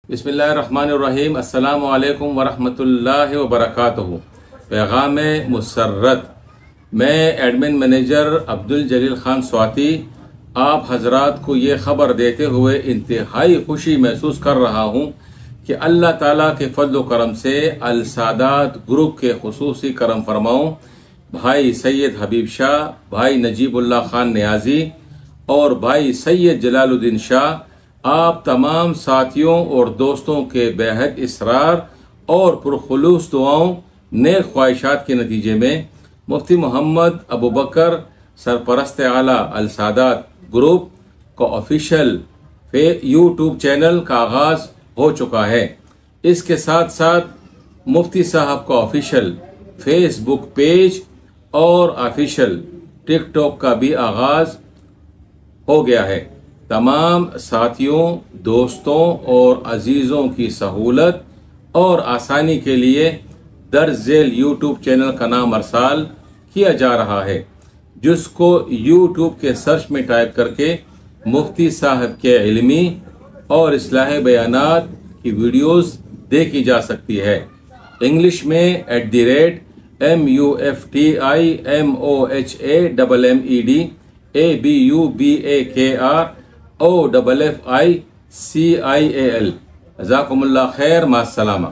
بسم اللہ الرحمن الرحیم۔ السلام علیکم ورحمۃ اللہ وبرکاتہ۔ پیغام مسرت، میں ایڈمن مینیجر عبدالجلیل خان سواتی آپ حضرات کو یہ خبر دیتے ہوئے انتہائی خوشی محسوس کر رہا ہوں کہ اللہ تعالیٰ کے فضل و کرم سے السادات گروپ کے خصوصی کرم فرماؤں بھائی سید حبیب شاہ، بھائی نجیب اللہ خان نیازی اور بھائی سید جلال الدین شاہ، آپ تمام ساتھیوں اور دوستوں کے بے حد اصرار اور پرخلوص دعاؤں نیک خواہشات کے نتیجے میں مفتی محمد ابوبکر سرپرست اعلیٰ السادات گروپ کا آفیشیل یوٹیوب چینل کا آغاز ہو چکا ہے۔ اس کے ساتھ ساتھ مفتی صاحب کا آفیشیل فیس بک پیج اور آفیشیل ٹک ٹاک کا بھی آغاز ہو گیا ہے۔ تمام ساتھیوں، دوستوں اور عزیزوں کی سہولت اور آسانی کے لیے درج ذیل یوٹیوب چینل کا نام ارسال کیا جا رہا ہے، جس کو یوٹیوب کے سرچ میں ٹائپ کر کے مفتی صاحب کے علمی اور اصلاح بیانات کی ویڈیوز دیکھی جا سکتی ہے۔ انگلش میں @MuftiAMOHAMMEDABUBAKROFFICIAL۔ جزاکم اللہ خیر، مع السلامہ۔